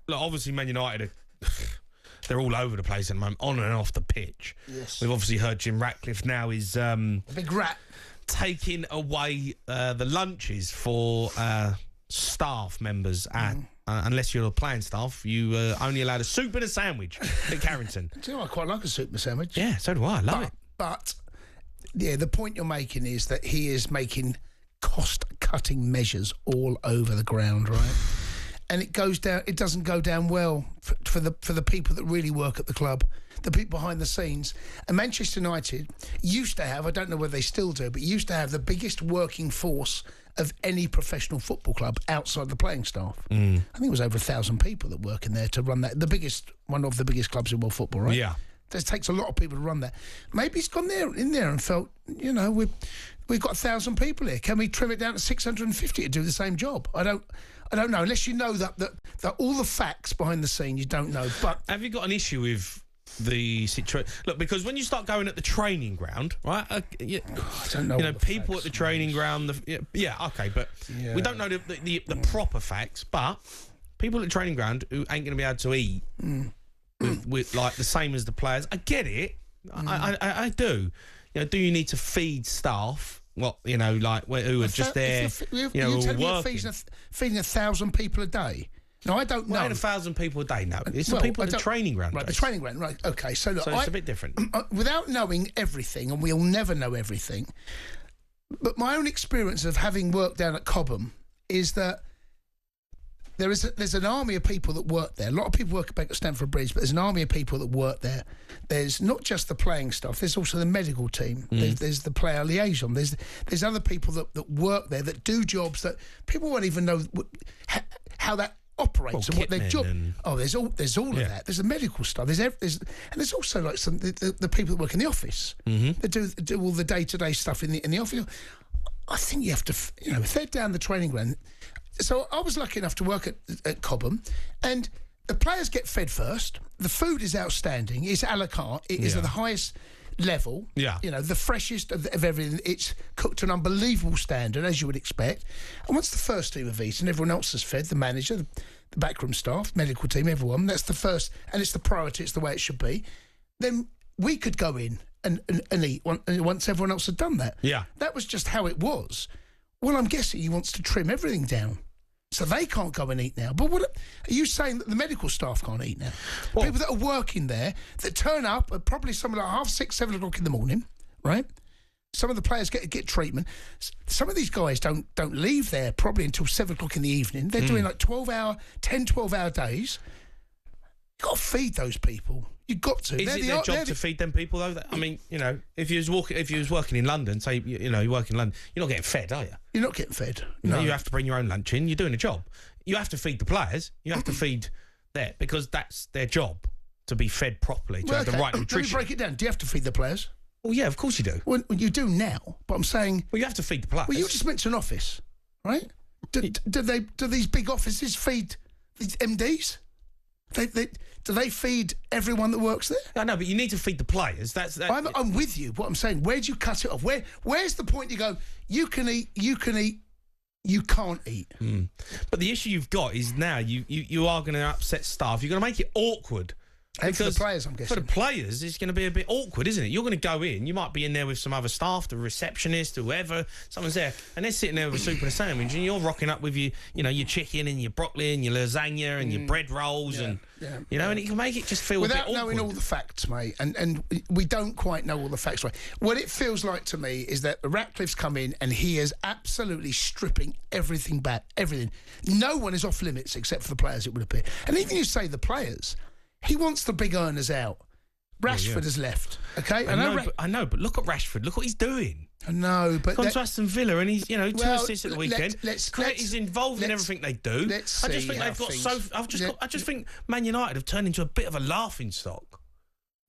look, obviously Man United they're all over the place at the moment, on and off the pitch. Yes. We've obviously heard Jim Ratcliffe now is a big rat taking away the lunches for staff members at. Unless you're a playing staff, you only allowed a soup and a sandwich at Carrington. Do you know, I quite like a soup and a sandwich. Yeah, so do I. I love it. But, yeah, the point you're making is that he is making cost-cutting measures all over the ground, right? And it goes down. It doesn't go down well for the people that really work at the club, the people behind the scenes. And Manchester United used to have, I don't know whether they still do, but used to have the biggest working force of any professional football club outside the playing staff. I think it was over 1,000 people that work in there to run that. One of the biggest clubs in world football, right? Yeah. It takes a lot of people to run that. Maybe he's gone in there and felt, we've got 1,000 people here. Can we trim it down to 650 to do the same job? I don't know. Unless you know that all the facts behind the scene, you don't know. But have you got an issue with the situation? Look, because when you start going at the training ground, right? I don't know. People at the training ground. Okay, but we don't know the proper facts. But people at the training ground who ain't going to be able to eat with like the same as the players. I get it. I do. Do you need to feed staff? Well, who are just there? You're telling me feeding 1,000 people a day. No, I don't know. 1,000 people a day, no. It's the people at the training ground. Right, the training ground, right. Okay, so look, it's a bit different. Without knowing everything, and we'll never know everything, but my own experience of having worked down at Cobham is that there's an army of people that work there. A lot of people work back at Stamford Bridge, but there's an army of people that work there. There's not just the playing staff, there's also the medical team. There's the player liaison. There's other people that work there that do jobs that people won't even know how that operates and what their job. There's all of that. There's the medical stuff. There's also like some the people that work in the office. They do all the day-to-day stuff in the office. I think you have to, if they're down the training ground. So I was lucky enough to work at Cobham, and the players get fed first. The food is outstanding. It's a la carte. It is at the highest level. Yeah. The freshest of everything. It's cooked to an unbelievable standard, as you would expect. And once the first team have eaten, everyone else has fed, the manager, the backroom staff, medical team, everyone. That's the first, and it's the priority. It's the way it should be. Then we could go in and eat once everyone else had done that. Yeah. That was just how it was. Well, I'm guessing he wants to trim everything down. So they can't go and eat now. But what are you saying that the medical staff can't eat now? Well, people that are working there, that turn up at probably something like 5:30, 7 o'clock in the morning, right? Some of the players get treatment. Some of these guys don't leave there probably until 7 o'clock in the evening. They're doing like 12-hour days. You've got to feed those people. You've got to. Is it their job to feed them people, though? I mean, if you was working in London, say, you work in London, you're not getting fed, are you? You're not getting fed. No. You have to bring your own lunch in. You're doing a job. You have to feed the players. You have to feed that because that's their job, to be fed properly, to have the right nutrition. Let me break it down. Do you have to feed the players? Well, yeah, of course you do. Well, you do now, but I'm saying... Well, you have to feed the players. Well, you just went to an office, right? Do these big offices feed these MDs? Do they feed everyone that works there? I know, but you need to feed the players. I'm with you. What I'm saying, where do you cut it off? Where's the point you go, you can eat, you can't eat? But the issue you've got is now you are going to upset staff. You're going to make it awkward. And for the players, I'm guessing. For the players, it's going to be a bit awkward, isn't it? You're going to go in, you might be in there with some other staff, the receptionist, whoever, someone's there, and they're sitting there with a soup and a sandwich, and you're rocking up with your chicken and your broccoli and your lasagna and your bread rolls and it can make it just feel a bit awkward. Without knowing all the facts, mate, and we don't quite know all the facts, right? What it feels like to me is that Ratcliffe's come in and he is absolutely stripping everything back, everything. No one is off limits except for the players, it would appear. And even you say the players... He wants the big earners out. Rashford has left, okay? I know, but look at Rashford. Look what he's doing. I know, but... Gone to Aston Villa and he's, 2 assists at the weekend. He's involved in everything they do. I just think they've got I just think Man United have turned into a bit of a laughing stock.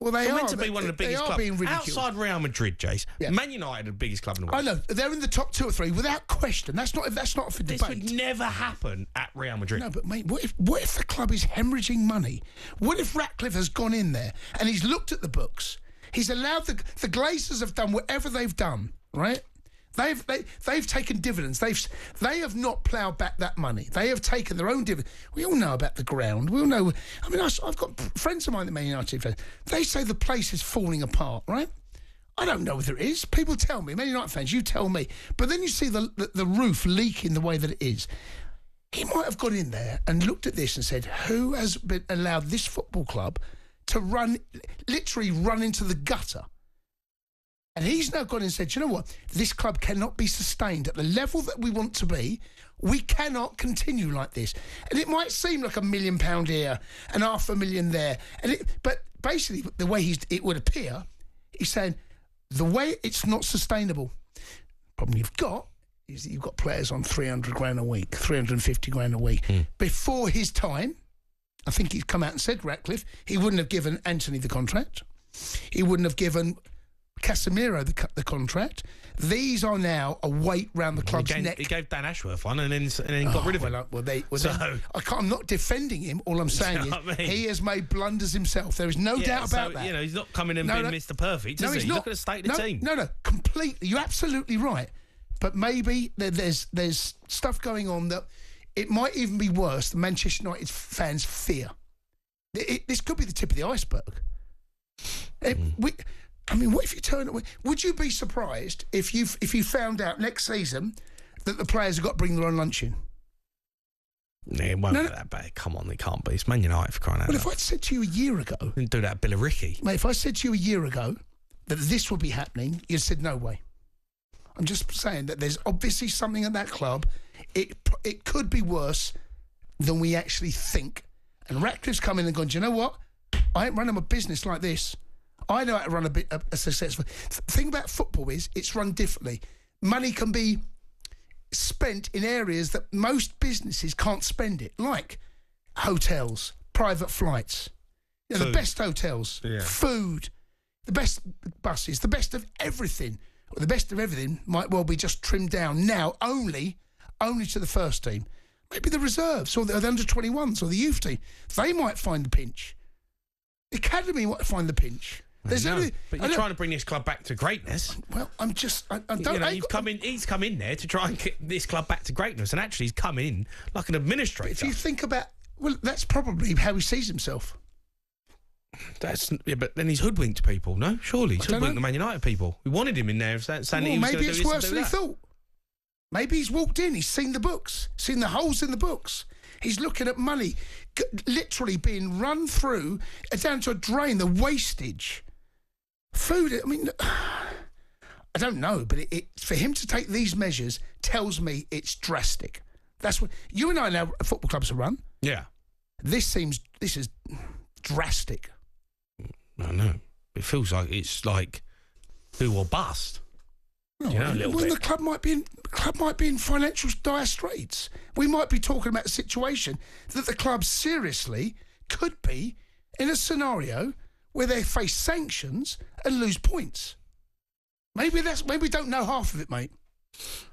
Well, they're meant to be one of the biggest clubs. Being ridiculed. Outside Real Madrid, Jace. Yeah. Man United are the biggest club in the world. I know. They're in the top 2 or 3 without question. That's not for debate. This would never happen at Real Madrid. No, but mate, what if the club is hemorrhaging money? What if Ratcliffe has gone in there and he's looked at the books? He's allowed the Glazers have done whatever they've done, right? They've taken dividends. They have not ploughed back that money. They have taken their own dividends. We all know about the ground. We all know. I mean, I've got friends of mine that Man United fans. They say the place is falling apart, right? I don't know whether it is. People tell me. Man United fans, you tell me. But then you see the roof leaking the way that it is. He might have gone in there and looked at this and said, who has been allowed this football club to literally run into the gutter? And he's now gone and said, you know what? This club cannot be sustained at the level that we want to be. We cannot continue like this. And it might seem like £1 million here and $500,000 there. But basically, the way it would appear, he's saying, the way it's not sustainable. Problem you've got is that you've got players on 300 grand a week, 350 grand a week. Before his time, I think he's come out and said, Ratcliffe, he wouldn't have given Anthony the contract. He wouldn't have given Casemiro the contract. These are now a weight round the club's neck. He gave Dan Ashworth one and then got rid of him. I'm not defending him. All I'm saying is he has made blunders himself. There is no doubt about that. You know, he's not coming in being Mr. Perfect, is he? Not. Look at the state of the team. No, completely. You're absolutely right. But maybe there's stuff going on that it might even be worse than Manchester United fans fear. This could be the tip of the iceberg. What if you turn it? Would you be surprised if you found out next season that the players have got to bring their own lunch in? Yeah, it won't be that bad. Come on, they can't be. It's Man United for crying out loud. Well, if I'd said to you a year ago... Didn't do that, Billericay. Mate, if I said to you a year ago that this would be happening, you'd said, no way. I'm just saying that there's obviously something at that club. It could be worse than we actually think. And Ratcliffe's come in and gone, do you know what? I ain't running my business like this. I know how to run a successful... The thing about football is it's run differently. Money can be spent in areas that most businesses can't spend it, like hotels, private flights, the best hotels, food, the best buses, the best of everything. Well, the best of everything might well be just trimmed down now only to the first team. Maybe the reserves or the under-21s or the youth team. They might find the pinch. The academy might find the pinch. But you're trying to bring this club back to greatness. Well, I'm just... I don't... He's come in there to try and get this club back to greatness, and actually he's come in like an administrator. If you think about... Well, that's probably how he sees himself. But then he's hoodwinked people, no? Surely he's hoodwinked the Man United people. We wanted him in there saying that he was maybe it's worse than he that. thought. Maybe he's walked in, he's seen the books, seen the holes in the books. He's looking at money literally being run through down to a drain, the wastage. Food, I mean, I don't know, but for him to take these measures tells me it's drastic. That's what you and I know football clubs are run. Yeah. This is drastic. I know. It feels like it's like do or bust. No, you know, a little bit. The club might be in financial dire straits. We might be talking about a situation that the club seriously could be in a scenario where they face sanctions and lose points. Maybe we don't know half of it, mate.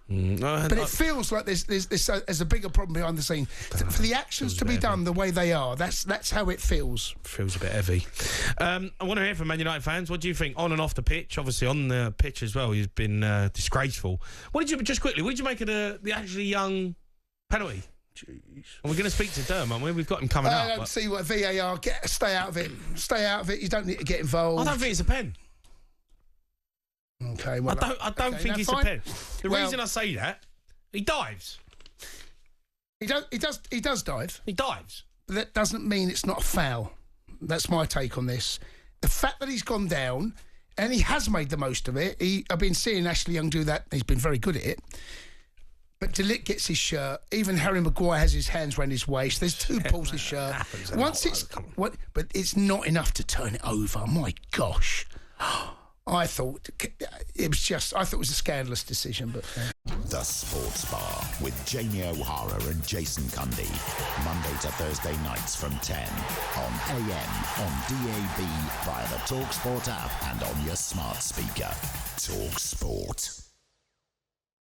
But it feels like there's a bigger problem behind the scene. For the actions to be done the way they are, that's how it feels. Feels a bit heavy. I want to hear from Man United fans. What do you think on and off the pitch? Obviously on the pitch as well, he's been disgraceful. What did you make of the actually young penalty? Jeez. And we're going to speak to Durham, aren't we? We've got him coming up. I don't see what VAR. Stay out of it. Stay out of it. You don't need to get involved. I don't think it's a pen. Okay, well, I don't think it's a pen. The reason I say that, he dives. He does dive. He dives. But that doesn't mean it's not a foul. That's my take on this. The fact that he's gone down and he has made the most of it. I've been seeing Ashley Young do that. He's been very good at it. But De Ligt gets his shirt. Even Harry Maguire has his hands around his waist. There's two pulls his shirt. But it's not enough to turn it over. My gosh. I thought it was a scandalous decision, but... The Sports Bar with Jamie O'Hara and Jason Cundy. Monday to Thursday nights from 10 on AM, on DAB, via the talkSPORT app and on your smart speaker. talkSPORT.